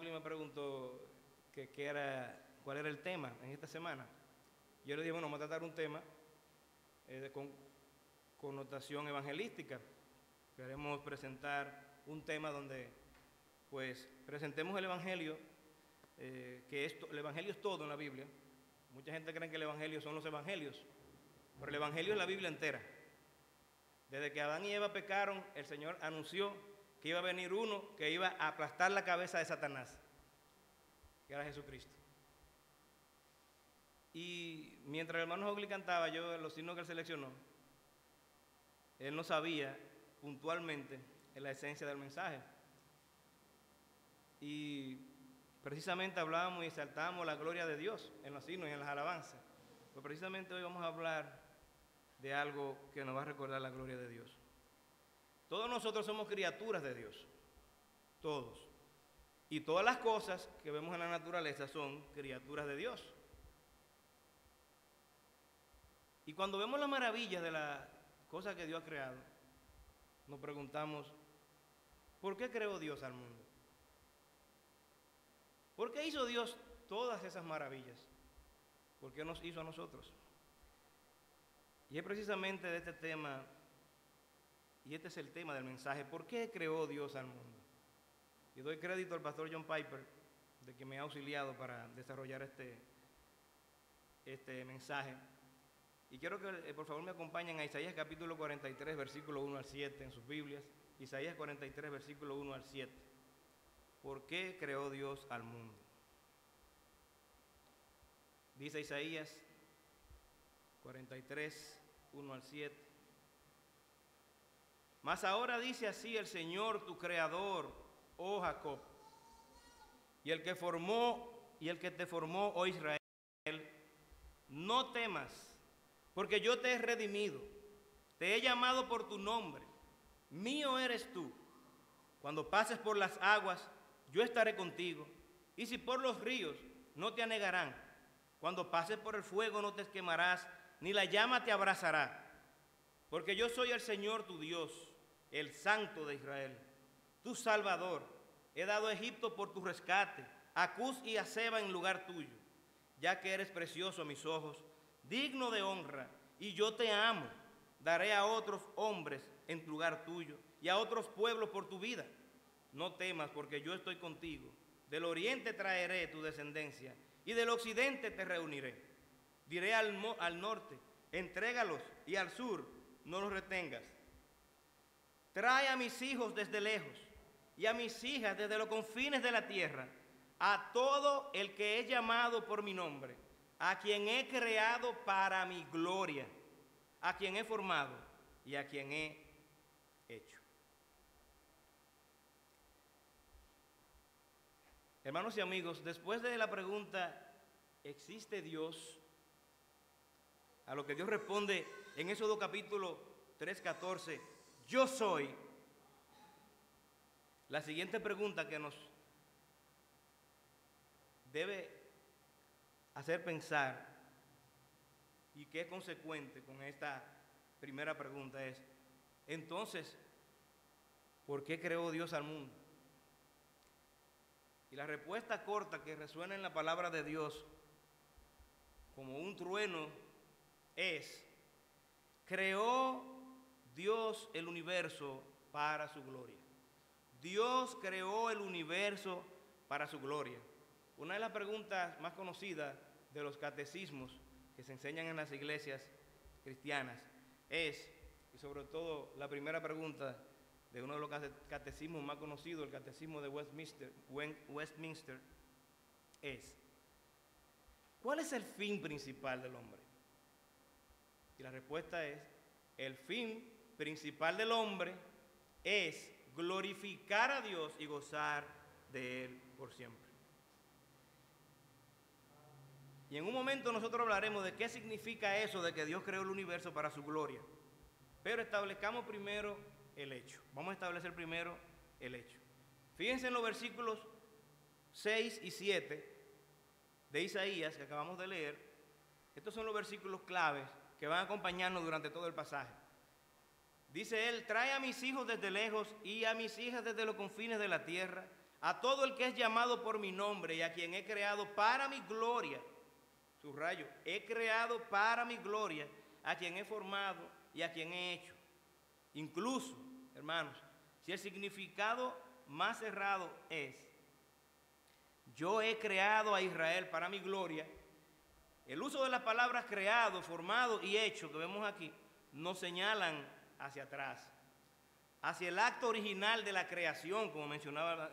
Oakley me preguntó cuál era el tema en esta semana. Yo le dije, bueno, vamos a tratar un tema con connotación evangelística. Queremos presentar un tema donde, pues, presentemos el Evangelio, el Evangelio es todo en la Biblia. Mucha gente cree que el Evangelio son los Evangelios, pero el Evangelio es la Biblia entera. Desde que Adán y Eva pecaron, el Señor anunció que iba a venir uno que iba a aplastar la cabeza de Satanás, que era Jesucristo. Y mientras el hermano Oakley cantaba, yo los signos que él seleccionó, él no sabía puntualmente la esencia del mensaje. Y precisamente hablábamos y exaltábamos la gloria de Dios en los signos y en las alabanzas. Pues precisamente hoy vamos a hablar de algo que nos va a recordar la gloria de Dios. Todos nosotros somos criaturas de Dios, todos. Y todas las cosas que vemos en la naturaleza son criaturas de Dios. Y cuando vemos las maravillas de las cosas que Dios ha creado, nos preguntamos, ¿por qué creó Dios al mundo? ¿Por qué hizo Dios todas esas maravillas? ¿Por qué nos hizo a nosotros? Y es precisamente de este tema, y este es el tema del mensaje, ¿por qué creó Dios al mundo? Y doy crédito al pastor John Piper, de que me ha auxiliado para desarrollar este mensaje. Y quiero que por favor me acompañen a Isaías capítulo 43, versículo 1 al 7 en sus Biblias. Isaías 43, versículo 1 al 7. ¿Por qué creó Dios al mundo? Dice Isaías 43, 1 al 7. Mas ahora dice así el Señor tu Creador, oh Jacob, y el que te formó, oh Israel, no temas, porque yo te he redimido, te he llamado por tu nombre, mío eres tú. Cuando pases por las aguas, yo estaré contigo, y si por los ríos, no te anegarán. Cuando pases por el fuego, no te quemarás, ni la llama te abrazará. Porque yo soy el Señor tu Dios, el Santo de Israel, tu Salvador. He dado a Egipto por tu rescate, a Cus y a Seba en lugar tuyo, ya que eres precioso a mis ojos, digno de honra, y yo te amo. Daré a otros hombres en lugar tuyo, y a otros pueblos por tu vida. No temas, porque yo estoy contigo. Del oriente traeré tu descendencia, y del occidente te reuniré. Diré al norte, entrégalos, y al sur, no los retengas. Trae a mis hijos desde lejos, y a mis hijas desde los confines de la tierra, a todo el que he llamado por mi nombre, a quien he creado para mi gloria, a quien he formado y a quien he hecho. Hermanos y amigos, después de la pregunta, ¿existe Dios? A lo que Dios responde en Éxodo capítulo 3:14, yo soy. La siguiente pregunta que nos debe hacer pensar y que es consecuente con esta primera pregunta es, entonces, ¿por qué creó Dios al mundo? Y la respuesta corta que resuena en la palabra de Dios como un trueno es, creó Dios el universo para su gloria. Dios creó el universo para su gloria. Una de las preguntas más conocidas de los catecismos que se enseñan en las iglesias cristianas es, y sobre todo la primera pregunta de uno de los catecismos más conocidos, el catecismo de Westminster, es, ¿cuál es el fin principal del hombre? Y la respuesta es, el fin principal del hombre es glorificar a Dios y gozar de Él por siempre. Y en un momento nosotros hablaremos de qué significa eso de que Dios creó el universo para su gloria. Pero establezcamos primero el hecho. Vamos a establecer primero el hecho. Fíjense en los versículos 6 y 7 de Isaías que acabamos de leer. Estos son los versículos claves que van a acompañarnos durante todo el pasaje. Dice él, trae a mis hijos desde lejos y a mis hijas desde los confines de la tierra, a todo el que es llamado por mi nombre y a quien he creado para mi gloria, subrayo, he creado para mi gloria, a quien he formado y a quien he hecho. Incluso, hermanos, si el significado más cerrado es, yo he creado a Israel para mi gloria, el uso de las palabras creado, formado y hecho que vemos aquí, nos señalan hacia atrás, hacia el acto original de la creación, como mencionaba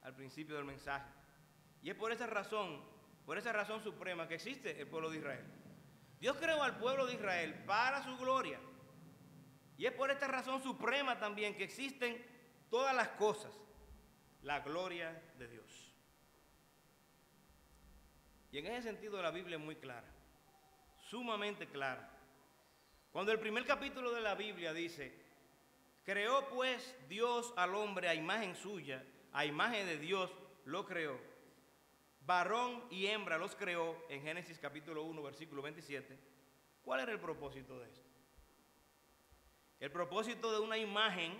al principio del mensaje. Y es por esa razón suprema que existe el pueblo de Israel. Dios creó al pueblo de Israel para su gloria. Y es por esta razón suprema también que existen todas las cosas, la gloria de Dios. Y en ese sentido la Biblia es muy clara, sumamente clara. Cuando el primer capítulo de la Biblia dice, creó pues Dios al hombre a imagen suya, a imagen de Dios lo creó, varón y hembra los creó, en Génesis capítulo 1, versículo 27, ¿cuál era el propósito de esto? El propósito de una imagen,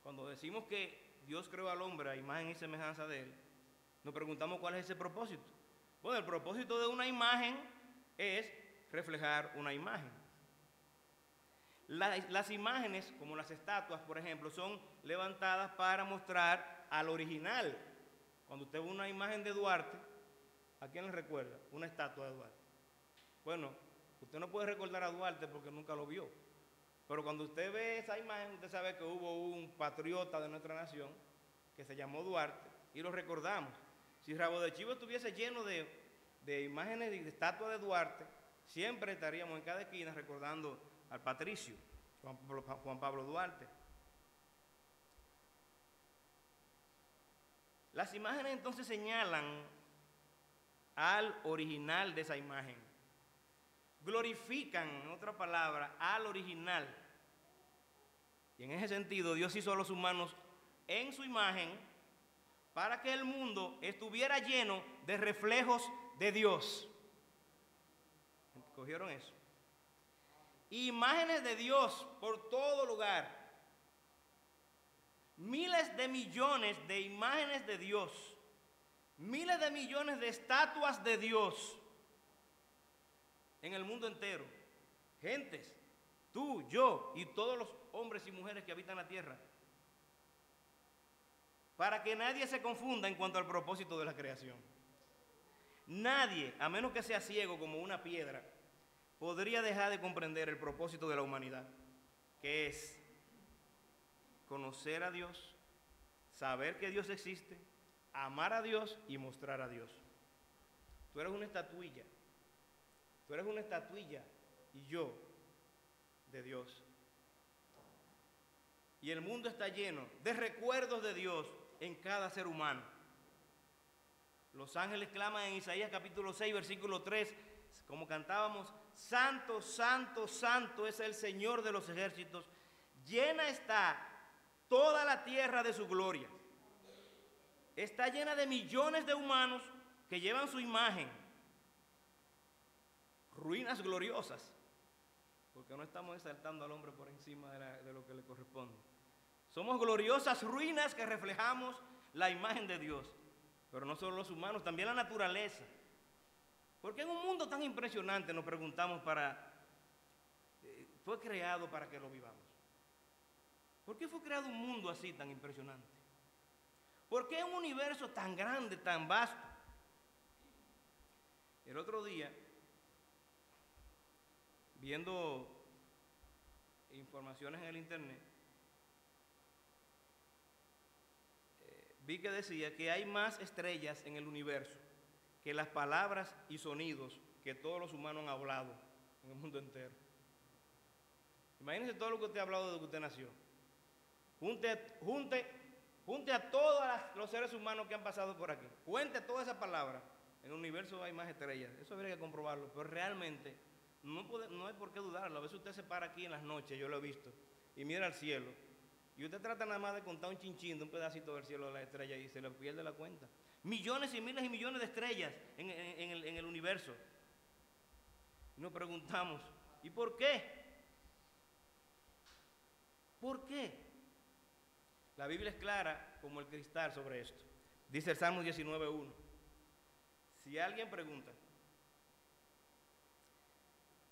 cuando decimos que Dios creó al hombre a imagen y semejanza de él, nos preguntamos cuál es ese propósito. Bueno, el propósito de una imagen es reflejar una imagen. Las imágenes, como las estatuas, por ejemplo, son levantadas para mostrar al original. Cuando usted ve una imagen de Duarte, ¿a quién le recuerda? Una estatua de Duarte. Bueno, usted no puede recordar a Duarte porque nunca lo vio. Pero cuando usted ve esa imagen, usted sabe que hubo un patriota de nuestra nación que se llamó Duarte y lo recordamos. Si Rabo de Chivo estuviese lleno de imágenes de estatuas de Duarte, siempre estaríamos en cada esquina recordando al patricio, Juan Pablo Duarte. Las imágenes entonces señalan al original de esa imagen. Glorifican, en otra palabra, al original. Y en ese sentido, Dios hizo a los humanos en su imagen para que el mundo estuviera lleno de reflejos de Dios. ¿Cogieron eso? Imágenes de Dios por todo lugar. Miles de millones de imágenes de Dios. Miles de millones de estatuas de Dios en el mundo entero. Gentes, tú, yo y todos los hombres y mujeres que habitan la tierra. Para que nadie se confunda en cuanto al propósito de la creación. Nadie, a menos que sea ciego como una piedra, podría dejar de comprender el propósito de la humanidad, que es conocer a Dios, saber que Dios existe, amar a Dios y mostrar a Dios. Tú eres una estatuilla. Tú eres una estatuilla y yo de Dios. Y el mundo está lleno de recuerdos de Dios en cada ser humano. Los ángeles claman en Isaías capítulo 6, versículo 3, como cantábamos, santo, santo, santo es el Señor de los ejércitos, llena está toda la tierra de su gloria. Está llena de millones de humanos que llevan su imagen. Ruinas gloriosas, porque no estamos exaltando al hombre por encima de lo que le corresponde. Somos gloriosas ruinas que reflejamos la imagen de Dios, pero no solo los humanos, también la naturaleza. Porque en un mundo tan impresionante nos preguntamos fue creado para que lo vivamos. ¿Por qué fue creado un mundo así tan impresionante? ¿Por qué un universo tan grande, tan vasto? El otro día, viendo informaciones en el internet, vi que decía que hay más estrellas en el universo que las palabras y sonidos que todos los humanos han hablado en el mundo entero. Imagínense todo lo que usted ha hablado desde que usted nació. Junte a todos los seres humanos que han pasado por aquí. Cuente todas esas palabras. En el universo hay más estrellas. Eso habría que comprobarlo. Pero realmente no hay por qué dudarlo. A veces usted se para aquí en las noches, yo lo he visto, y mira al cielo. Y usted trata nada más de contar un chinchín de un pedacito del cielo de las estrellas y se le pierde la cuenta. Millones y miles y millones de estrellas en el universo. Y nos preguntamos, ¿y por qué? ¿Por qué? La Biblia es clara como el cristal sobre esto. Dice el Salmo 19.1. Si alguien pregunta,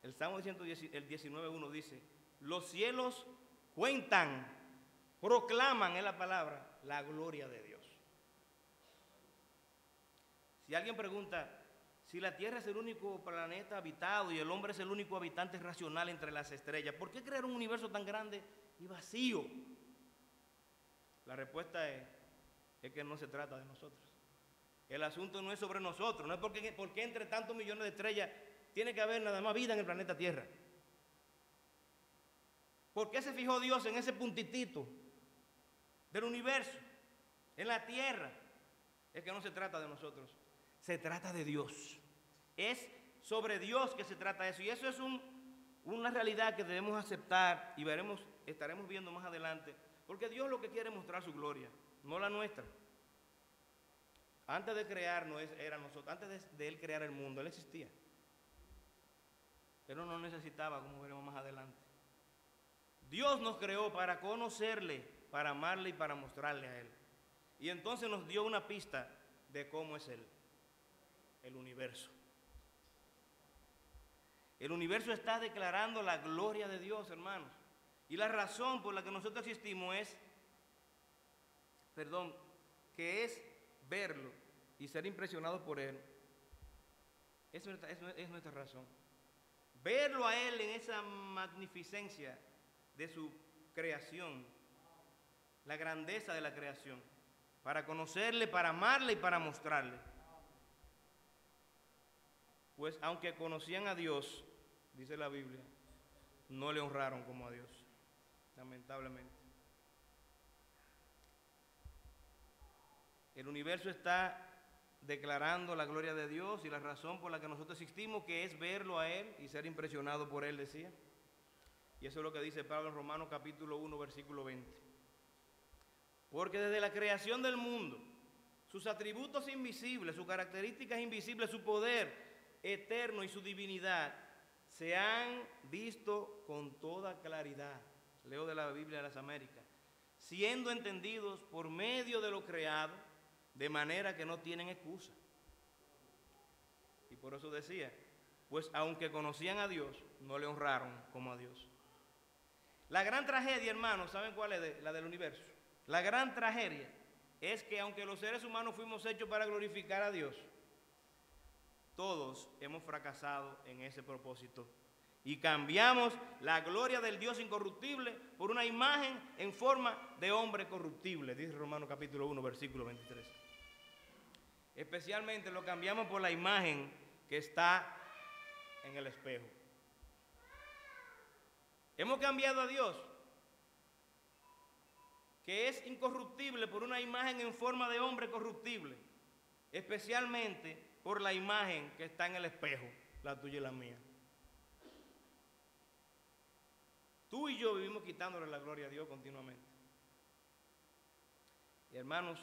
el Salmo 19.1 dice, los cielos cuentan, proclaman en la palabra la gloria de Dios. Si alguien pregunta, si la Tierra es el único planeta habitado y el hombre es el único habitante racional entre las estrellas, ¿por qué crear un universo tan grande y vacío? La respuesta es que no se trata de nosotros. El asunto no es sobre nosotros, no es porque entre tantos millones de estrellas tiene que haber nada más vida en el planeta Tierra. ¿Por qué se fijó Dios en ese puntitito del universo, en la Tierra? Es que no se trata de nosotros, se trata de Dios. Es sobre Dios que se trata eso, y eso es una realidad que debemos aceptar y estaremos viendo más adelante, porque Dios lo que quiere es mostrar su gloria, no la nuestra. Antes de crearnos era nosotros, antes de Él crear el mundo, Él existía. Él no nos necesitaba, como veremos más adelante. Dios nos creó para conocerle, para amarle y para mostrarle a Él. Y entonces nos dio una pista de cómo es Él, el universo. El universo está declarando la gloria de Dios, hermanos. Y la razón por la que nosotros existimos es verlo y ser impresionados por Él. Es nuestra razón. Verlo a Él en esa magnificencia de su creación, la grandeza de la creación, para conocerle, para amarle y para mostrarle. Pues aunque conocían a Dios, dice la Biblia, no le honraron como a Dios, lamentablemente. El universo está declarando la gloria de Dios y la razón por la que nosotros existimos, que es verlo a Él y ser impresionado por Él, decía. Y eso es lo que dice Pablo en Romanos capítulo 1, versículo 20. Porque desde la creación del mundo, sus atributos invisibles, sus características invisibles, su poder eterno y su divinidad se han visto con toda claridad. Leo de la Biblia de las Américas. Siendo entendidos por medio de lo creado, de manera que no tienen excusa. Y por eso decía, pues aunque conocían a Dios, no le honraron como a Dios. La gran tragedia, hermanos, ¿saben cuál es? La del universo. La gran tragedia es que aunque los seres humanos fuimos hechos para glorificar a Dios, todos hemos fracasado en ese propósito y cambiamos la gloria del Dios incorruptible por una imagen en forma de hombre corruptible, dice Romanos capítulo 1, versículo 23. Especialmente lo cambiamos por la imagen que está en el espejo. Hemos cambiado a Dios, que es incorruptible, por una imagen en forma de hombre corruptible, especialmente por la imagen que está en el espejo, la tuya y la mía. Tú y yo vivimos quitándole la gloria a Dios continuamente. Y hermanos,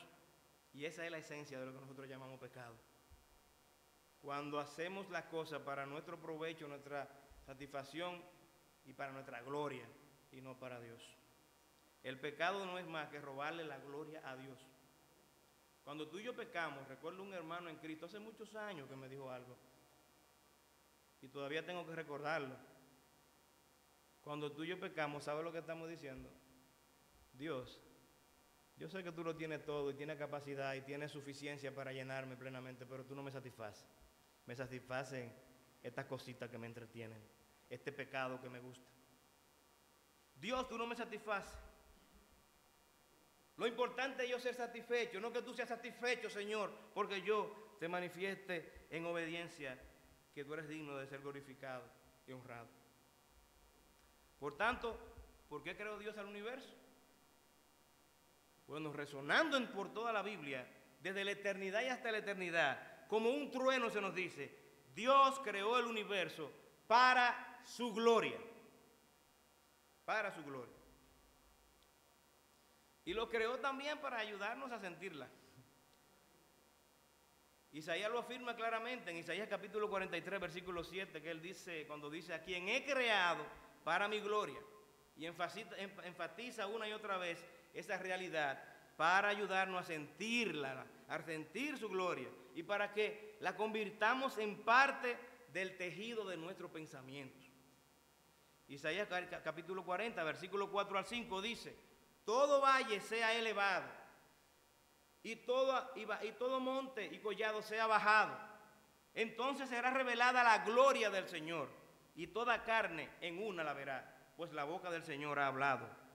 y esa es la esencia de lo que nosotros llamamos pecado. Cuando hacemos las cosas para nuestro provecho, nuestra satisfacción y para nuestra gloria, y no para Dios. El pecado no es más que robarle la gloria a Dios. Cuando tú y yo pecamos, recuerdo un hermano en Cristo hace muchos años que me dijo algo, y todavía tengo que recordarlo. Cuando tú y yo pecamos, ¿sabes lo que estamos diciendo? Dios, yo sé que tú lo tienes todo y tienes capacidad y tienes suficiencia para llenarme plenamente, pero tú no me satisfaces. Me satisfacen estas cositas que me entretienen, este pecado que me gusta. Dios, tú no me satisfaces. Lo importante es yo ser satisfecho, no que tú seas satisfecho, Señor, porque yo te manifieste en obediencia que tú eres digno de ser glorificado y honrado. Por tanto, ¿por qué creó Dios al universo? Bueno, resonando por toda la Biblia, desde la eternidad y hasta la eternidad, como un trueno se nos dice, Dios creó el universo para su gloria. Para su gloria. Y lo creó también para ayudarnos a sentirla. Isaías lo afirma claramente en Isaías capítulo 43, versículo 7, que él dice, cuando dice, a quien he creado para mi gloria, y enfatiza una y otra vez esa realidad para ayudarnos a sentirla, a sentir su gloria y para que la convirtamos en parte del tejido de nuestros pensamientos. Isaías capítulo 40, versículo 4 al 5 dice: todo valle sea elevado y todo monte y collado sea bajado. Entonces será revelada la gloria del Señor y toda carne en una la verá, pues la boca del Señor ha hablado.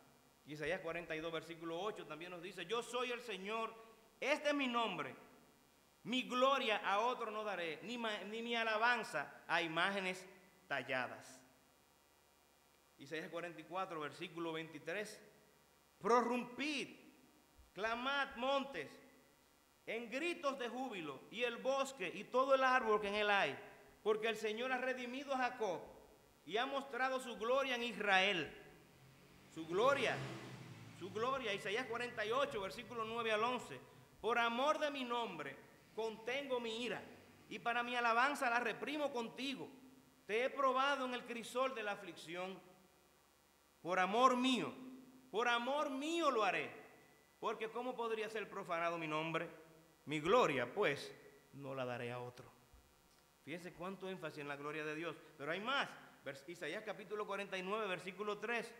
Isaías 42, versículo 8 también nos dice: yo soy el Señor, este es mi nombre, mi gloria a otro no daré, ni mi alabanza a imágenes talladas. Isaías 44, versículo 23: prorrumpid, clamad montes, en gritos de júbilo, y el bosque y todo el árbol que en él hay, porque el Señor ha redimido a Jacob y ha mostrado su gloria en Israel. Su gloria. Isaías 48, versículo 9 al 11: por amor de mi nombre contengo mi ira, y para mi alabanza la reprimo contigo. Te he probado en el crisol de la aflicción. Por amor mío lo haré, porque ¿cómo podría ser profanado mi nombre? Mi gloria, pues, no la daré a otro. Fíjense cuánto énfasis en la gloria de Dios. Pero hay más. Isaías capítulo 49, versículo 3: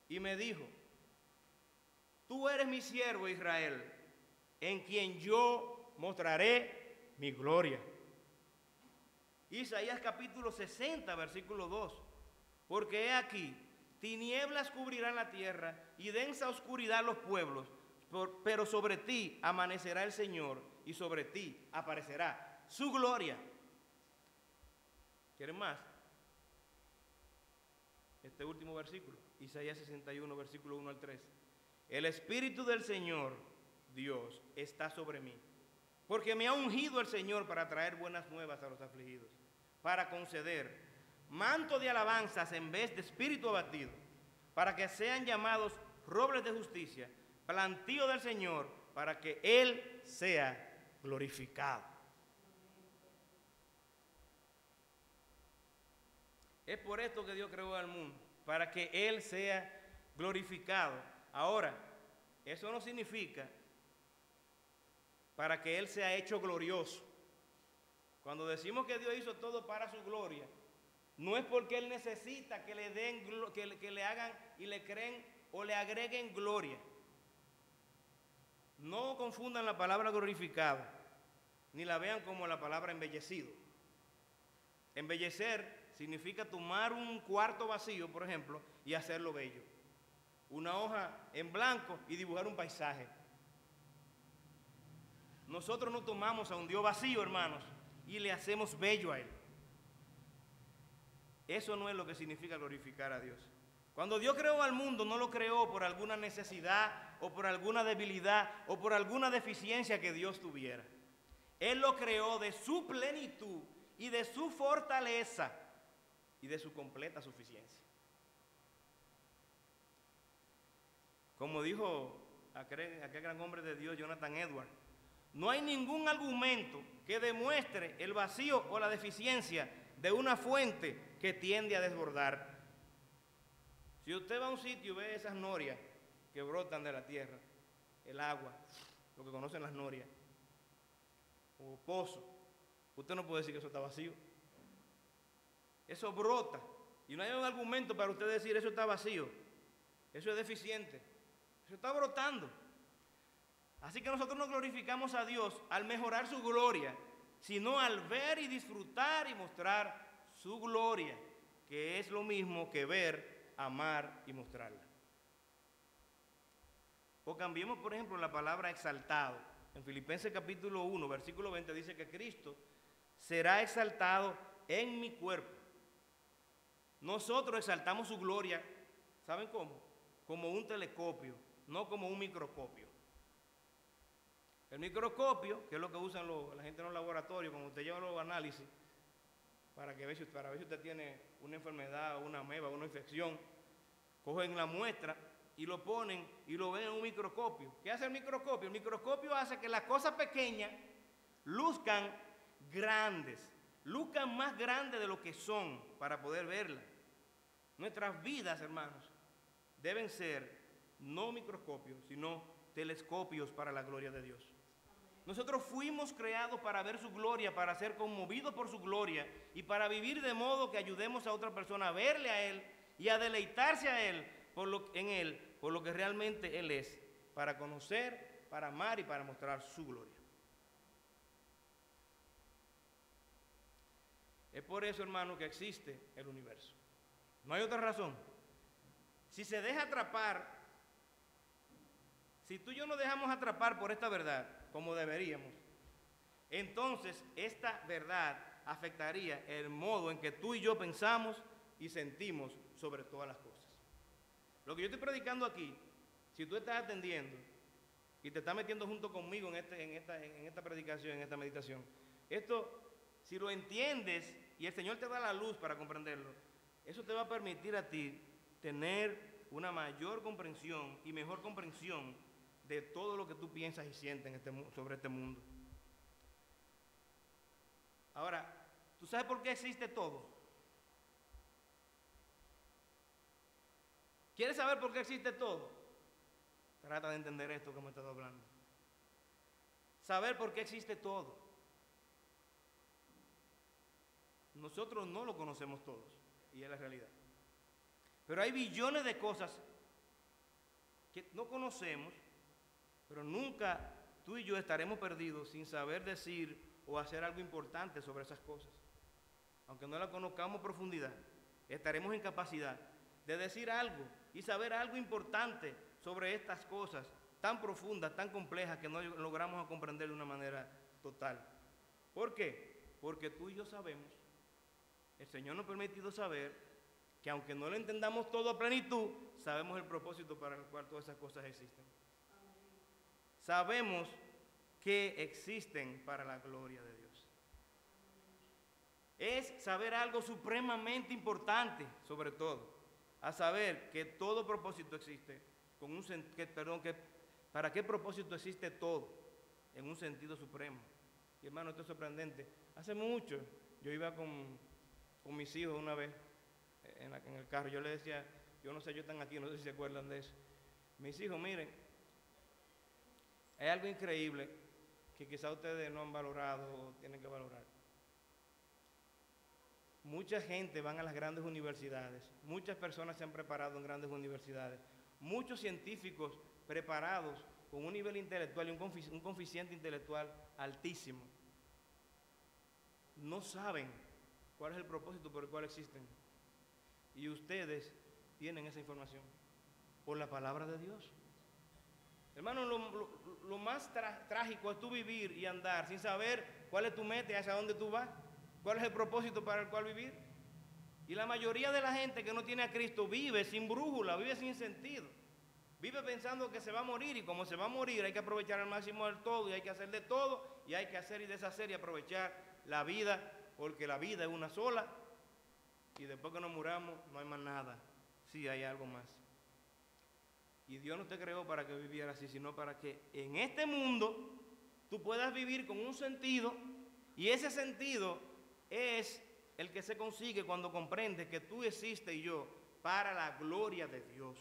y me dijo: tú eres mi siervo Israel, en quien yo mostraré mi gloria. Isaías capítulo 60, versículo 2: porque he aquí, tinieblas cubrirán la tierra y densa oscuridad los pueblos, pero sobre ti amanecerá el Señor y sobre ti aparecerá su gloria. ¿Quieren más? Este último versículo, Isaías 61, versículo 1 al 3: el Espíritu del Señor Dios está sobre mí, porque me ha ungido el Señor para traer buenas nuevas a los afligidos, para conceder manto de alabanzas en vez de espíritu abatido, para que sean llamados robles de justicia, plantío del Señor, para que Él sea glorificado. Es por esto que Dios creó al mundo, para que Él sea glorificado. Ahora, eso no significa para que Él sea hecho glorioso. Cuando decimos que Dios hizo todo para su gloria, no es porque Él necesita que le den, que le hagan y le creen o le agreguen gloria. No confundan la palabra glorificado, ni la vean como la palabra embellecido. Embellecer significa tomar un cuarto vacío, por ejemplo, y hacerlo bello. Una hoja en blanco y dibujar un paisaje. Nosotros no tomamos a un Dios vacío, hermanos, y le hacemos bello a Él. Eso no es lo que significa glorificar a Dios. Cuando Dios creó al mundo, no lo creó por alguna necesidad o por alguna debilidad o por alguna deficiencia que Dios tuviera. Él lo creó de su plenitud y de su fortaleza y de su completa suficiencia. Como dijo aquel gran hombre de Dios, Jonathan Edwards, no hay ningún argumento que demuestre el vacío o la deficiencia de una fuente que tiende a desbordar. Si usted va a un sitio y ve esas norias que brotan de la tierra, el agua, lo que conocen las norias, o pozos, usted no puede decir que eso está vacío. Eso brota. Y no hay un argumento para usted decir eso está vacío, eso es deficiente, eso está brotando. Así que nosotros no glorificamos a Dios al mejorar su gloria, sino al ver y disfrutar y mostrar su gloria, que es lo mismo que ver, amar y mostrarla. O cambiemos, por ejemplo, la palabra exaltado. En Filipenses capítulo 1, versículo 20 dice que Cristo será exaltado en mi cuerpo. Nosotros exaltamos su gloria, ¿saben cómo? Como un telescopio, no como un microscopio. El microscopio, que es lo que usan la gente en los laboratorios, cuando usted lleva los análisis, para ver si usted tiene una enfermedad, una ameba, una infección, cogen la muestra y lo ponen y lo ven en un microscopio. ¿Qué hace el microscopio? El microscopio hace que las cosas pequeñas luzcan grandes, luzcan más grandes de lo que son para poder verlas. Nuestras vidas, hermanos, deben ser no microscopios, sino telescopios para la gloria de Dios. Nosotros fuimos creados para ver su gloria, para ser conmovidos por su gloria y para vivir de modo que ayudemos a otra persona a verle a Él y a deleitarse a Él en Él, por lo que realmente Él es, para conocer, para amar y para mostrar su gloria. Es por eso, hermano, que existe el universo. No hay otra razón. Si se deja atrapar, si tú y yo nos dejamos atrapar por esta verdad, como deberíamos, entonces esta verdad afectaría el modo en que tú y yo pensamos y sentimos sobre todas las cosas. Lo que yo estoy predicando aquí, si tú estás atendiendo y te estás metiendo junto conmigo en esta predicación, en esta meditación, esto, si lo entiendes y el Señor te da la luz para comprenderlo, eso te va a permitir a ti tener una mayor comprensión y mejor comprensión de todo lo que tú piensas y sientes sobre este mundo. Ahora, ¿tú sabes por qué existe todo? ¿Quieres saber por qué existe todo? Trata de entender esto que me he estado hablando. Saber por qué existe todo. Nosotros no lo conocemos todos, y es la realidad. Pero hay billones de cosas que no conocemos, pero nunca tú y yo estaremos perdidos sin saber decir o hacer algo importante sobre esas cosas. Aunque no la conozcamos a profundidad, estaremos en capacidad de decir algo y saber algo importante sobre estas cosas tan profundas, tan complejas, que no logramos comprender de una manera total. ¿Por qué? Porque tú y yo sabemos, el Señor nos ha permitido saber que aunque no lo entendamos todo a plenitud, sabemos el propósito para el cual todas esas cosas existen. Sabemos que existen para la gloria de Dios. Es saber algo supremamente importante, sobre todo, a saber que todo propósito existe, para qué propósito existe todo, en un sentido supremo. Y hermano, esto es sorprendente. Hace mucho, yo iba con mis hijos una vez en el carro, yo les decía, yo no sé, ellos están aquí, no sé si se acuerdan de eso. Mis hijos, miren, hay algo increíble que quizá ustedes no han valorado o tienen que valorar. Mucha gente van a las grandes universidades, muchas personas se han preparado en grandes universidades, muchos científicos preparados con un nivel intelectual y un coeficiente intelectual altísimo, no saben cuál es el propósito por el cual existen. Y ustedes tienen esa información por la palabra de Dios. Hermano, lo más trágico es tú vivir y andar sin saber cuál es tu meta y hacia dónde tú vas, cuál es el propósito para el cual vivir. Y la mayoría de la gente que no tiene a Cristo vive sin brújula, vive sin sentido. Vive pensando que se va a morir, y como se va a morir hay que aprovechar al máximo del todo y hay que hacer de todo y hay que hacer y deshacer y aprovechar la vida, porque la vida es una sola y después que nos muramos no hay más nada. Sí, hay algo más. Y Dios no te creó para que vivieras así, sino para que en este mundo tú puedas vivir con un sentido, y ese sentido es el que se consigue cuando comprendes que tú existes y yo para la gloria de Dios.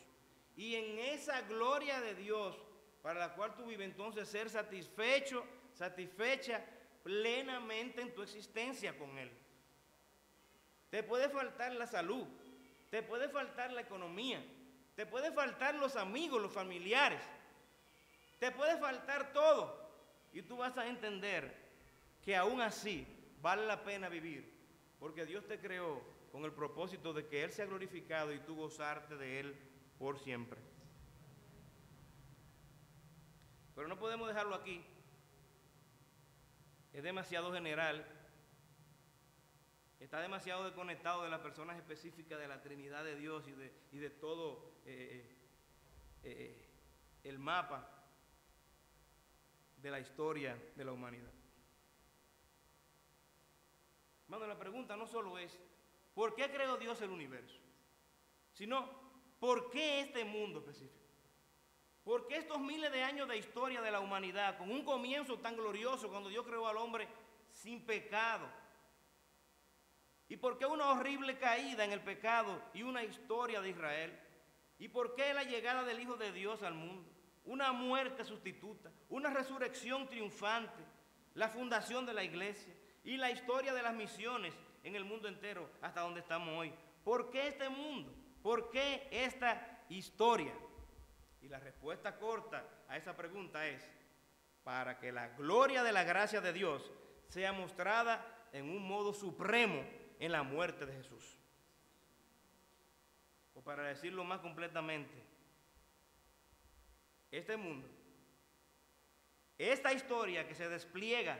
Y en esa gloria de Dios para la cual tú vives, entonces ser satisfecha plenamente en tu existencia con Él. Te puede faltar la salud, te puede faltar la economía, te puede faltar los amigos, los familiares, te puede faltar todo, y tú vas a entender que aún así vale la pena vivir, porque Dios te creó con el propósito de que Él sea glorificado y tú gozarte de Él por siempre. Pero no podemos dejarlo aquí, es demasiado general, está demasiado desconectado de las personas específicas de la Trinidad de Dios y de todo el mapa de la historia de la humanidad. Hermano, la pregunta no solo es ¿por qué creó Dios el universo?, sino ¿por qué este mundo específico? ¿Por qué estos miles de años de historia de la humanidad, con un comienzo tan glorioso cuando Dios creó al hombre sin pecado? ¿Y por qué una horrible caída en el pecado y una historia de Israel? ¿Y por qué la llegada del Hijo de Dios al mundo? una muerte sustituta, una resurrección triunfante, la fundación de la iglesia y la historia de las misiones en el mundo entero hasta donde estamos hoy. ¿Por qué este mundo? ¿Por qué esta historia? Y la respuesta corta a esa pregunta es: para que la gloria de la gracia de Dios sea mostrada en un modo supremo en la muerte de Jesús. O para decirlo más completamente, este mundo, esta historia que se despliega,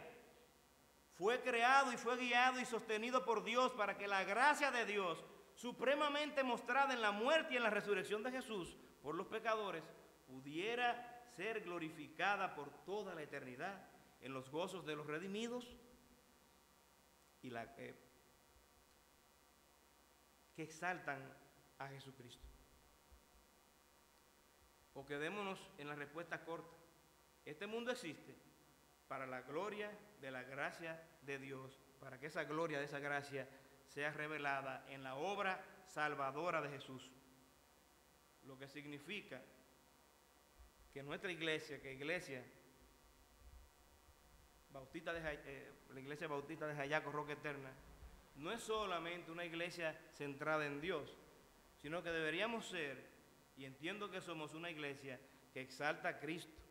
fue creado y fue guiado y sostenido por Dios para que la gracia de Dios, supremamente mostrada en la muerte y en la resurrección de Jesús por los pecadores, pudiera ser glorificada por toda la eternidad en los gozos de los redimidos y que exaltan a Jesucristo. O quedémonos en la respuesta corta: este mundo existe para la gloria de la gracia de Dios, para que esa gloria de esa gracia sea revelada en la obra salvadora de Jesús. Lo que significa que nuestra iglesia, la Iglesia Bautista de Jayaco Roca Eterna, no es solamente una iglesia centrada en Dios, sino que deberíamos ser, y entiendo que somos, una iglesia que exalta a Cristo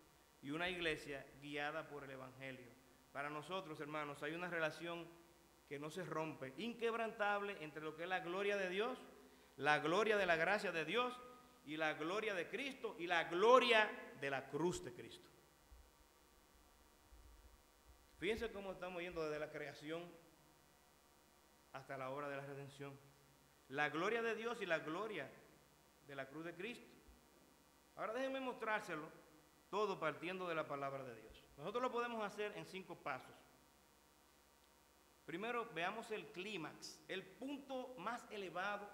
y una iglesia guiada por el Evangelio. Para nosotros, hermanos, hay una relación que no se rompe, inquebrantable, entre lo que es la gloria de Dios, la gloria de la gracia de Dios y la gloria de Cristo y la gloria de la cruz de Cristo. Fíjense cómo estamos yendo desde la creación hasta la obra de la redención. La gloria de Dios y la gloria de la cruz de Cristo. Ahora déjenme mostrárselo todo partiendo de la palabra de Dios. Nosotros lo podemos hacer en 5 pasos. Primero, veamos el clímax, el punto más elevado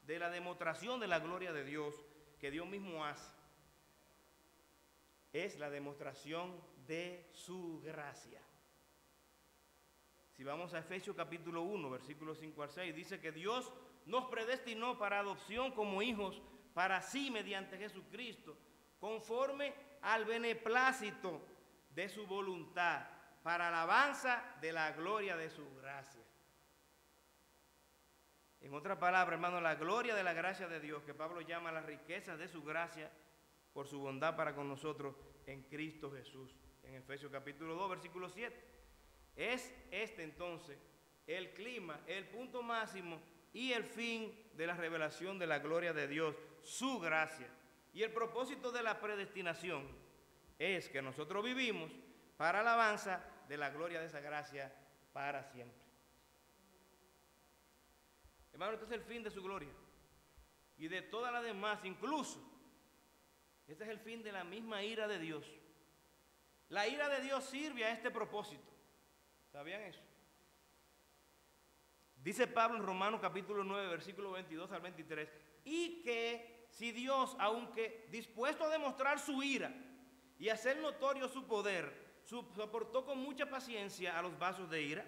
de la demostración de la gloria de Dios que Dios mismo hace. Es la demostración de su gracia. Si vamos a Efesios capítulo 1, versículos 5 al 6, dice que Dios nos predestinó para adopción como hijos para sí mediante Jesucristo, conforme al beneplácito de su voluntad, para alabanza de la gloria de su gracia. En otras palabras, hermano, la gloria de la gracia de Dios, que Pablo llama las riquezas de su gracia por su bondad para con nosotros en Cristo Jesús. En Efesios capítulo 2, versículo 7. Es este entonces el clima, el punto máximo y el fin de la revelación de la gloria de Dios, su gracia. Y el propósito de la predestinación es que nosotros vivimos para alabanza de la gloria de esa gracia para siempre. Hermano, este es el fin de su gloria y de todas las demás, incluso este es el fin de la misma ira de Dios. La ira de Dios sirve a este propósito. ¿Sabían eso? Dice Pablo en Romanos capítulo 9, versículo 22 al 23, y que si Dios, aunque dispuesto a demostrar su ira y hacer notorio su poder, soportó con mucha paciencia a los vasos de ira,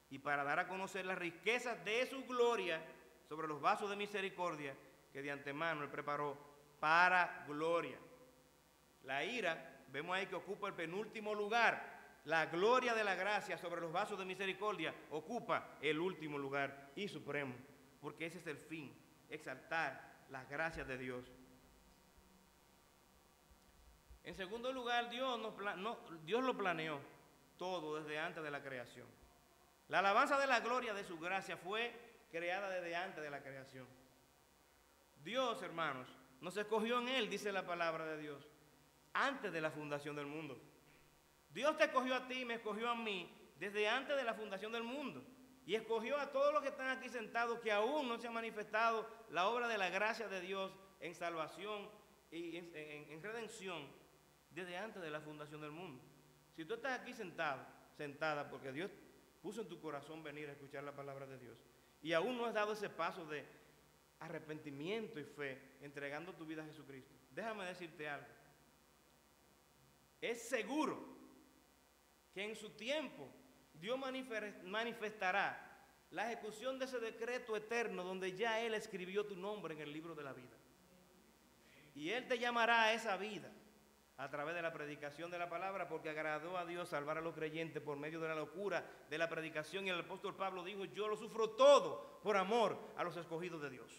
y para dar a conocer las riquezas de su gloria sobre los vasos de misericordia que de antemano Él preparó para gloria. La ira, vemos ahí que ocupa el penúltimo lugar. La gloria de la gracia sobre los vasos de misericordia ocupa el último lugar y supremo, porque ese es el fin, exaltar las gracias de Dios. En segundo lugar, Dios lo planeó todo desde antes de la creación. La alabanza de la gloria de su gracia fue creada desde antes de la creación. Dios, hermanos, nos escogió en Él, dice la palabra de Dios, antes de la fundación del mundo. Dios te escogió a ti y me escogió a mí desde antes de la fundación del mundo. Y escogió a todos los que están aquí sentados que aún no se ha manifestado la obra de la gracia de Dios en salvación y en redención desde antes de la fundación del mundo. Si tú estás aquí sentado, sentada, porque Dios puso en tu corazón venir a escuchar la palabra de Dios y aún no has dado ese paso de arrepentimiento y fe entregando tu vida a Jesucristo, déjame decirte algo. Es seguro que en su tiempo Dios manifestará la ejecución de ese decreto eterno donde ya Él escribió tu nombre en el libro de la vida. Y Él te llamará a esa vida a través de la predicación de la palabra, porque agradó a Dios salvar a los creyentes por medio de la locura de la predicación. Y el apóstol Pablo dijo: yo lo sufro todo por amor a los escogidos de Dios.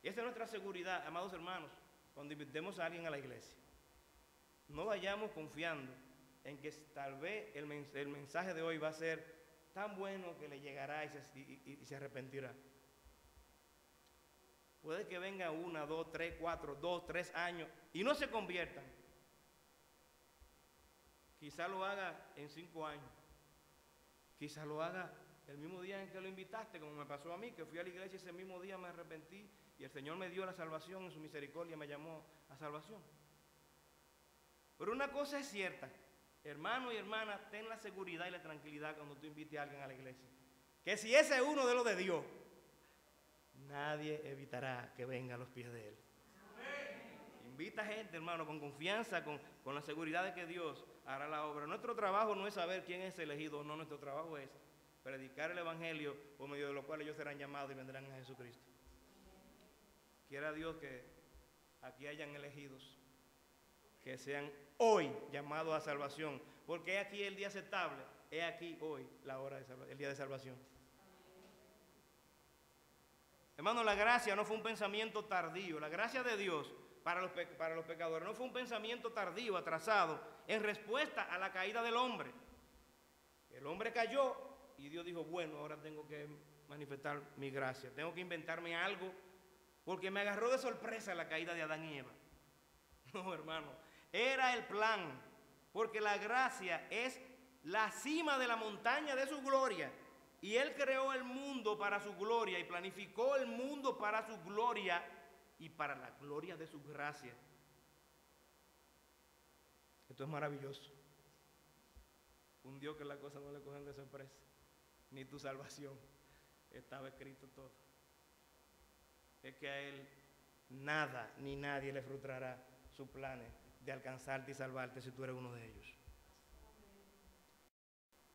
Y esa es nuestra seguridad, amados hermanos, cuando invitemos a alguien a la iglesia. No vayamos confiando en que tal vez el mensaje de hoy va a ser tan bueno que le llegará y se arrepentirá. Puede que venga 1, 2, 3, 4, 2, 3 años y no se conviertan. Quizá lo haga en 5 años. Quizá lo haga el mismo día en que lo invitaste, como me pasó a mí, que fui a la iglesia ese mismo día, me arrepentí y el Señor me dio la salvación, en su misericordia me llamó a salvación. Pero una cosa es cierta, hermano y hermana, ten la seguridad y la tranquilidad cuando tú invites a alguien a la iglesia, que si ese es uno de los de Dios, nadie evitará que venga a los pies de Él. Invita gente, hermano, con confianza, con la seguridad de que Dios hará la obra. Nuestro trabajo no es saber quién es elegido o no, nuestro trabajo es predicar el evangelio por medio de lo cual ellos serán llamados y vendrán a Jesucristo. Quiera Dios que aquí hayan elegidos, que sean hoy llamados a salvación, porque es aquí el día aceptable, es aquí hoy la hora de el día de salvación. Hermano, la gracia no fue un pensamiento tardío. La gracia de Dios para los pecadores no fue un pensamiento tardío, atrasado, en respuesta a la caída del hombre. El hombre cayó y Dios dijo: bueno, ahora tengo que manifestar mi gracia, tengo que inventarme algo, porque me agarró de sorpresa la caída de Adán y Eva. No, hermano, era el plan, porque la gracia es la cima de la montaña de su gloria. Y Él creó el mundo para su gloria y planificó el mundo para su gloria y para la gloria de su gracia. Esto es maravilloso. Un Dios que las cosas no le cogen de sorpresa, ni tu salvación. Estaba escrito todo. Es que a Él nada ni nadie le frustrará sus planes de alcanzarte y salvarte si tú eres uno de ellos.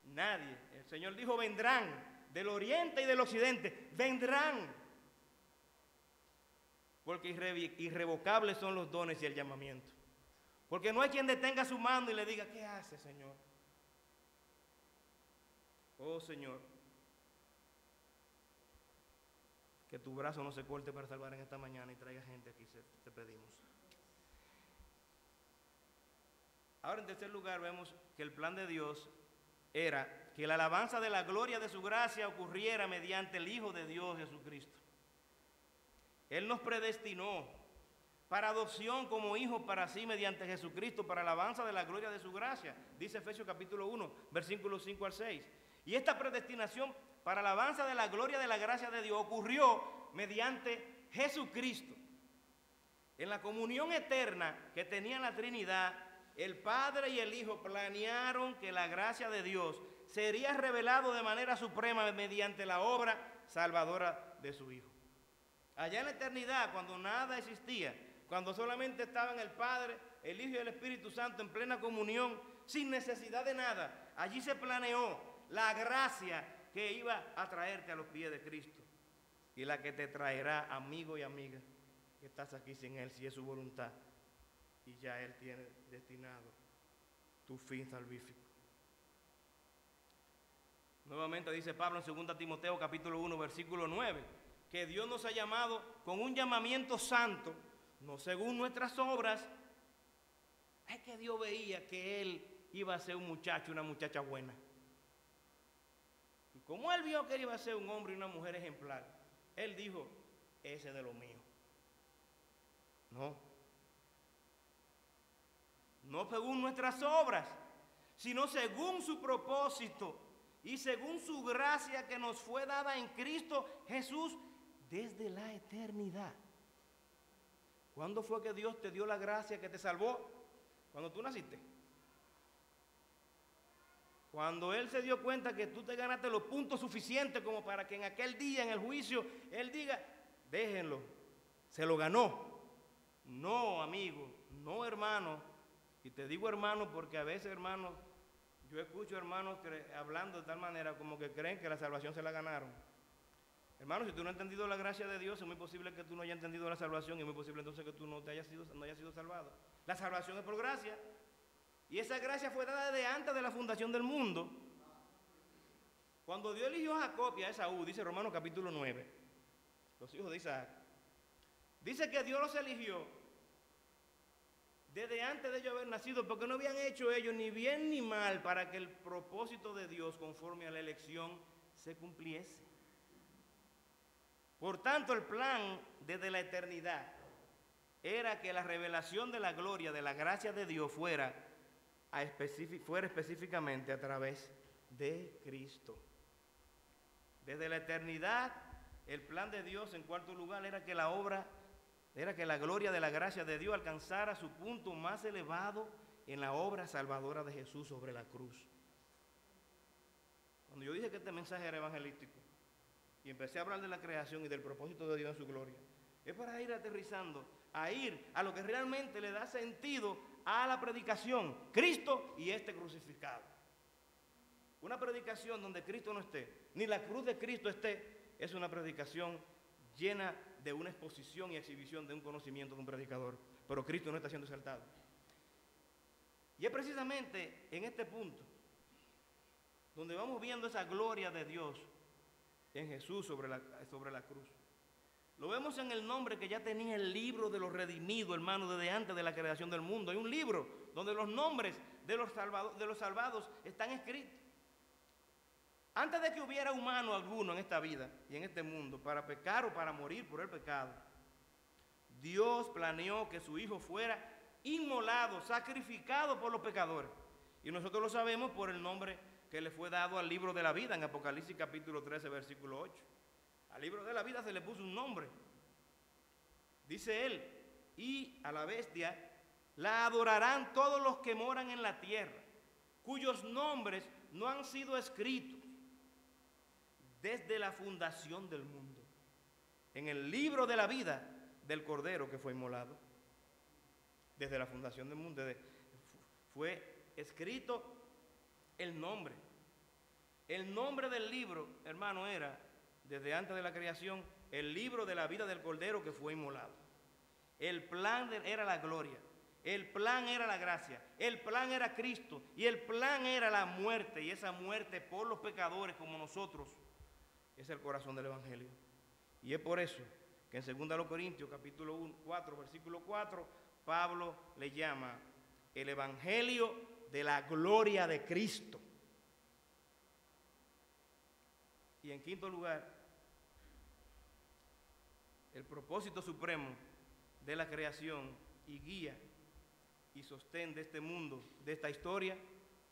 Nadie. El Señor dijo: vendrán del oriente y del occidente, vendrán. Porque irrevocables son los dones y el llamamiento. Porque no hay quien detenga su mano y le diga: ¿qué hace, Señor? Oh, Señor, que tu brazo no se corte para salvar en esta mañana y traiga gente aquí, te pedimos. Ahora, en tercer lugar, vemos que el plan de Dios era que la alabanza de la gloria de su gracia ocurriera mediante el Hijo de Dios, Jesucristo. Él nos predestinó para adopción como hijos para sí mediante Jesucristo, para alabanza de la gloria de su gracia, dice Efesios capítulo 1, versículos 5 al 6. Y esta predestinación para alabanza de la gloria de la gracia de Dios ocurrió mediante Jesucristo. En la comunión eterna que tenían la Trinidad, el Padre y el Hijo planearon que la gracia de Dios sería revelado de manera suprema mediante la obra salvadora de su Hijo. Allá en la eternidad, cuando nada existía, cuando solamente estaban el Padre, el Hijo y el Espíritu Santo en plena comunión, sin necesidad de nada, allí se planeó la gracia que iba a traerte a los pies de Cristo y la que te traerá, amigo y amiga, que estás aquí sin Él, si es su voluntad. Y ya Él tiene destinado tu fin salvífico. Nuevamente dice Pablo en 2 Timoteo capítulo 1, versículo 9, que Dios nos ha llamado con un llamamiento santo, no según nuestras obras. Es que Dios veía que Él iba a ser un muchacho, una muchacha buena. Y como Él vio que Él iba a ser un hombre y una mujer ejemplar, Él dijo: ese es de lo mío. No según nuestras obras, sino según su propósito y según su gracia que nos fue dada en Cristo Jesús desde la eternidad. ¿Cuándo fue que Dios te dio la gracia que te salvó? Cuando tú naciste. Cuando Él se dio cuenta que tú te ganaste los puntos suficientes como para que en aquel día, en el juicio, Él diga: déjenlo, se lo ganó. No, amigo, no, hermano. Y te digo hermano porque a veces, hermanos, yo escucho hermanos hablando de tal manera como que creen que la salvación se la ganaron. Hermano, si tú no has entendido la gracia de Dios, es muy posible que tú no hayas entendido la salvación y es muy posible entonces que tú no hayas sido salvado. La salvación es por gracia. Y esa gracia fue dada desde antes de la fundación del mundo. Cuando Dios eligió a Jacob y a Esaú, dice Romanos capítulo 9, los hijos de Isaac, dice que Dios los eligió desde antes de ellos haber nacido, porque no habían hecho ellos ni bien ni mal para que el propósito de Dios conforme a la elección se cumpliese. Por tanto, el plan desde la eternidad era que la revelación de la gloria, de la gracia de Dios fuera específicamente a través de Cristo. Desde la eternidad, el plan de Dios, en cuarto lugar, era que la gloria de la gracia de Dios alcanzara su punto más elevado en la obra salvadora de Jesús sobre la cruz. Cuando yo dije que este mensaje era evangelístico y empecé a hablar de la creación y del propósito de Dios en su gloria, es para ir aterrizando, a ir a lo que realmente le da sentido a la predicación: Cristo y este crucificado. Una predicación donde Cristo no esté, ni la cruz de Cristo esté, es una predicación llena de una exposición y exhibición de un conocimiento de un predicador, pero Cristo no está siendo exaltado. Y es precisamente en este punto donde vamos viendo esa gloria de Dios en Jesús sobre la cruz. Lo vemos en el nombre que ya tenía el libro de los redimidos, hermano, desde antes de la creación del mundo. Hay un libro donde los nombres de los salvados están escritos. Antes de que hubiera humano alguno en esta vida y en este mundo para pecar o para morir por el pecado, Dios planeó que su Hijo fuera inmolado, sacrificado por los pecadores. Y nosotros lo sabemos por el nombre que le fue dado al libro de la vida en Apocalipsis capítulo 13, versículo 8. Al libro de la vida se le puso un nombre. Dice él: y a la bestia la adorarán todos los que moran en la tierra, cuyos nombres no han sido escritos desde la fundación del mundo en el libro de la vida del Cordero que fue inmolado. Desde la fundación del mundo fue escrito el nombre. El nombre del libro, hermano, era, desde antes de la creación, el libro de la vida del Cordero que fue inmolado. El plan era la gloria, el plan era la gracia, el plan era Cristo, y el plan era la muerte, y esa muerte por los pecadores como nosotros es el corazón del Evangelio. Y es por eso que en 2 Corintios capítulo 4, versículo 4, Pablo le llama el Evangelio de la gloria de Cristo. Y en quinto lugar, el propósito supremo de la creación y guía y sostén de este mundo, de esta historia,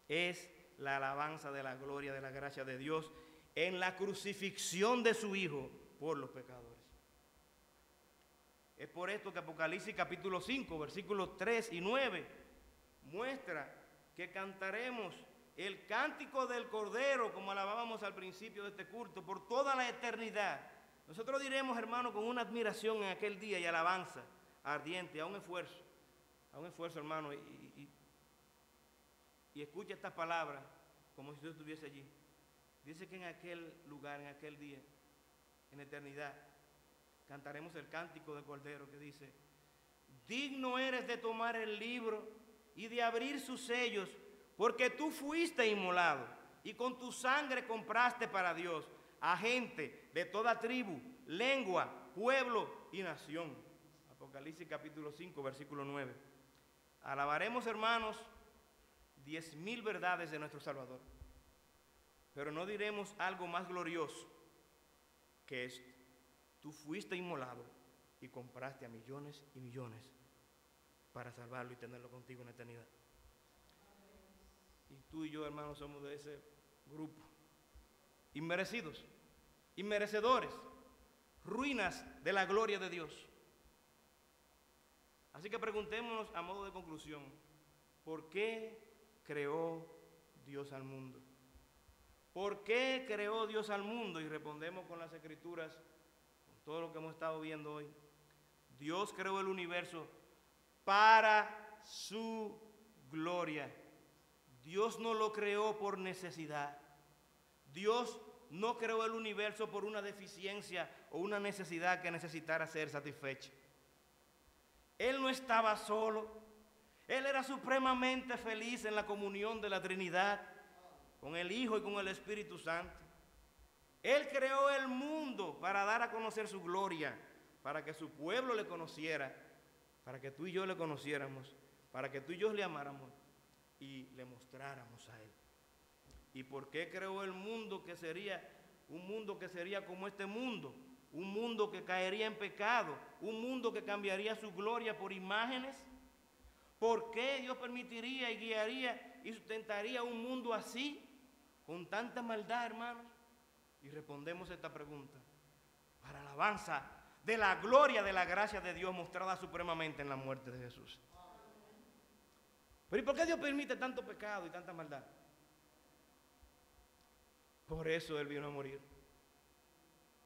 es la alabanza de la gloria, de la gracia de Dios en la crucifixión de su Hijo por los pecadores. Es por esto que Apocalipsis capítulo 5, versículos 3 y 9 muestra que cantaremos el cántico del Cordero, como alabábamos al principio de este culto, por toda la eternidad. Nosotros diremos, hermano, con una admiración en aquel día y alabanza ardiente, a un esfuerzo, hermano, y escucha estas palabras como si usted estuviese allí. Dice que en aquel lugar, en aquel día, en eternidad, cantaremos el cántico del Cordero que dice: digno eres de tomar el libro y de abrir sus sellos, porque tú fuiste inmolado y con tu sangre compraste para Dios a gente de toda tribu, lengua, pueblo y nación. Apocalipsis capítulo 5, versículo 9. Alabaremos, hermanos, 10,000 verdades de nuestro Salvador, pero no diremos algo más glorioso que esto: tú fuiste inmolado y compraste a millones y millones para salvarlo y tenerlo contigo en la eternidad. Y tú y yo, hermanos, somos de ese grupo. Inmerecidos, inmerecedores, ruinas de la gloria de Dios. Así que preguntémonos a modo de conclusión: ¿por qué creó Dios al mundo? ¿Por qué creó Dios al mundo? Y respondemos con las Escrituras, con todo lo que hemos estado viendo hoy. Dios creó el universo para su gloria. Dios no lo creó por necesidad. Dios no creó el universo por una deficiencia o una necesidad que necesitara ser satisfecha. Él no estaba solo. Él era supremamente feliz en la comunión de la Trinidad, con el Hijo y con el Espíritu Santo. Él creó el mundo para dar a conocer su gloria, para que su pueblo le conociera, para que tú y yo le conociéramos, para que tú y yo le amáramos y le mostráramos a Él. ¿Y por qué creó el mundo que sería un mundo que sería como este mundo? Un mundo que caería en pecado, un mundo que cambiaría su gloria por imágenes. ¿Por qué Dios permitiría y guiaría y sustentaría un mundo así, con tanta maldad, hermanos? Y respondemos esta pregunta: para alabanza de la gloria de la gracia de Dios mostrada supremamente en la muerte de Jesús. Pero ¿y por qué Dios permite tanto pecado y tanta maldad? Por eso Él vino a morir.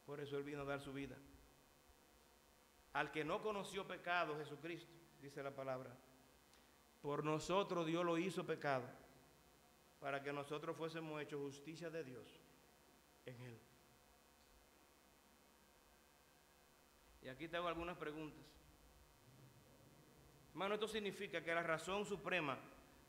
Por eso Él vino a dar su vida. Al que no conoció pecado, Jesucristo, dice la palabra, por nosotros Dios lo hizo pecado, para que nosotros fuésemos hechos justicia de Dios en Él. Y aquí te hago algunas preguntas. Hermano, esto significa que la razón suprema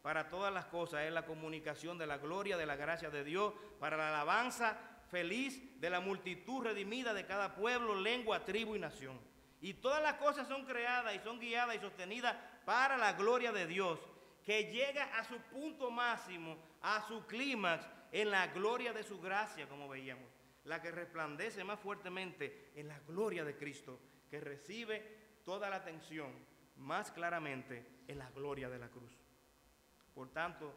para todas las cosas es la comunicación de la gloria, de la gracia de Dios, para la alabanza feliz de la multitud redimida de cada pueblo, lengua, tribu y nación. Y todas las cosas son creadas y son guiadas y sostenidas para la gloria de Dios, que llega a su punto máximo, a su clímax, en la gloria de su gracia, como veíamos, la que resplandece más fuertemente en la gloria de Cristo, que recibe toda la atención más claramente en la gloria de la cruz. Por tanto,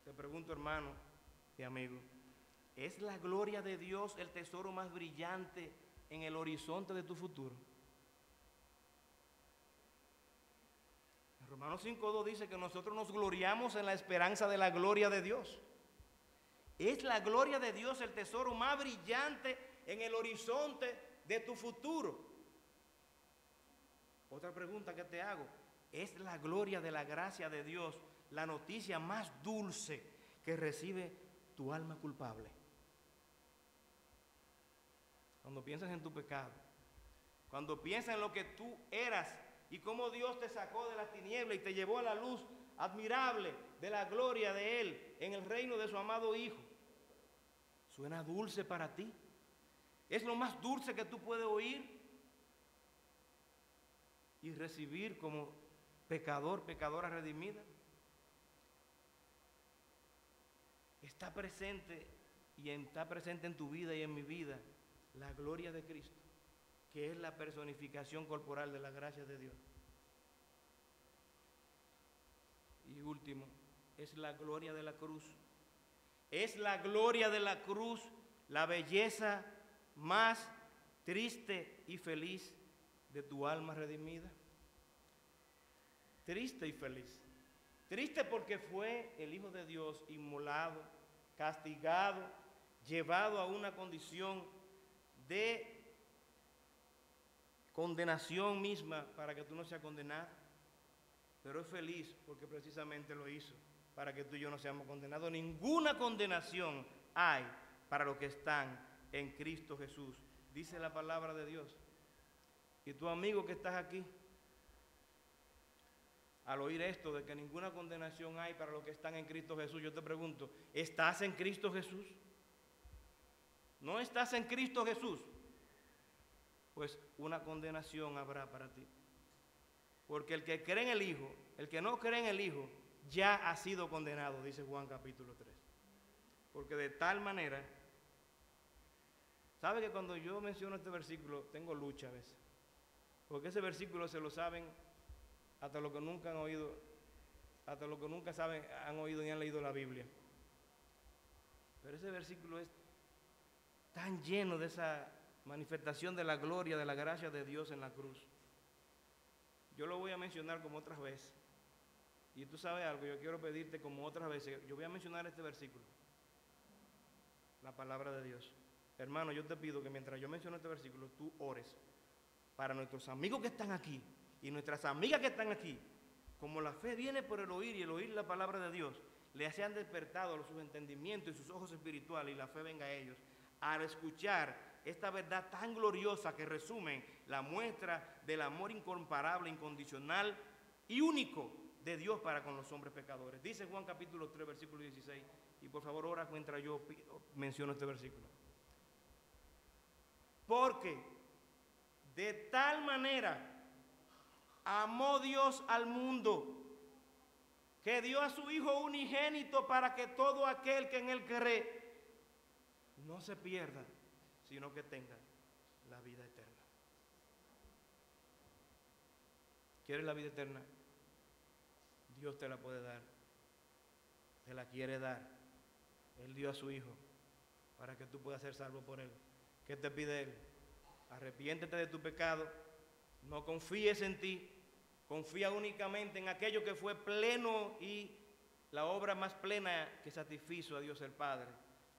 te pregunto, hermano y amigo, ¿es la gloria de Dios el tesoro más brillante en el horizonte de tu futuro? En Romanos 5:2 dice que nosotros nos gloriamos en la esperanza de la gloria de Dios. ¿Es la gloria de Dios el tesoro más brillante en el horizonte de tu futuro? Otra pregunta que te hago: ¿es la gloria de la gracia de Dios la noticia más dulce que recibe tu alma culpable? Cuando piensas en tu pecado, cuando piensas en lo que tú eras y cómo Dios te sacó de las tinieblas y te llevó a la luz admirable de la gloria de Él en el reino de su amado Hijo, ¿suena dulce para ti? ¿Es lo más dulce que tú puedes oír y recibir como pecador, pecadora redimida? Está presente en tu vida y en mi vida la gloria de Cristo, que es la personificación corporal de la gracia de Dios. Y último, es la gloria de la cruz. Es la gloria de la cruz la belleza más triste y feliz de tu alma redimida. Triste y feliz. Triste porque fue el Hijo de Dios inmolado, castigado, llevado a una condición de condenación misma para que tú no seas condenado. Pero es feliz porque precisamente lo hizo para que tú y yo no seamos condenados. Ninguna condenación hay para los que están en Cristo Jesús, dice la palabra de Dios. Y tu amigo que estás aquí, al oír esto de que ninguna condenación hay para los que están en Cristo Jesús, yo te pregunto, ¿estás en Cristo Jesús? ¿No estás en Cristo Jesús? Pues una condenación habrá para ti. Porque el que cree en el Hijo, el que no cree en el Hijo, ya ha sido condenado, dice Juan capítulo 3. Porque de tal manera, ¿sabe que cuando yo menciono este versículo tengo lucha a veces? Porque ese versículo se lo saben hasta los que nunca han oído, hasta los que nunca saben, han oído ni han leído la Biblia. Pero ese versículo es tan lleno de esa manifestación de la gloria, de la gracia de Dios en la cruz. Yo lo voy a mencionar como otras veces. Y tú sabes algo, yo quiero pedirte como otras veces, yo voy a mencionar este versículo, la palabra de Dios. Hermano, yo te pido que mientras yo menciono este versículo, tú ores para nuestros amigos que están aquí y nuestras amigas que están aquí. Como la fe viene por el oír y el oír la palabra de Dios, les sean despertados sus entendimientos y sus ojos espirituales y la fe venga a ellos al escuchar esta verdad tan gloriosa que resumen la muestra del amor incomparable, incondicional y único de Dios para con los hombres pecadores. Dice Juan capítulo 3, versículo 16, y por favor ora mientras yo menciono este versículo. Porque de tal manera amó Dios al mundo, que dio a su Hijo unigénito para que todo aquel que en Él cree no se pierda, sino que tenga la vida eterna. ¿Quieres la vida eterna? Dios te la puede dar, te la quiere dar. Él dio a su Hijo para que tú puedas ser salvo por Él. ¿Qué te pide Él? Arrepiéntete de tu pecado, no confíes en ti, confía únicamente en aquello que fue pleno y la obra más plena que satisfizo a Dios el Padre,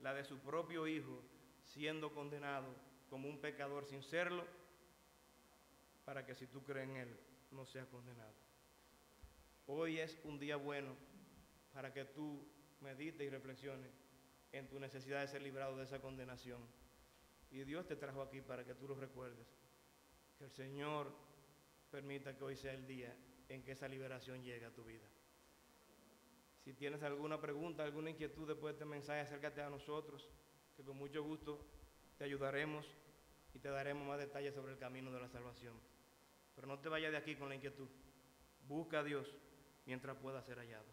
la de su propio Hijo, siendo condenado como un pecador sin serlo, para que si tú crees en Él, no seas condenado. Hoy es un día bueno para que tú medites y reflexiones en tu necesidad de ser librado de esa condenación. Y Dios te trajo aquí para que tú lo recuerdes. Que el Señor permita que hoy sea el día en que esa liberación llegue a tu vida. Si tienes alguna pregunta, alguna inquietud después de este mensaje, acércate a nosotros, que con mucho gusto te ayudaremos y te daremos más detalles sobre el camino de la salvación. Pero no te vayas de aquí con la inquietud. Busca a Dios mientras pueda ser hallado.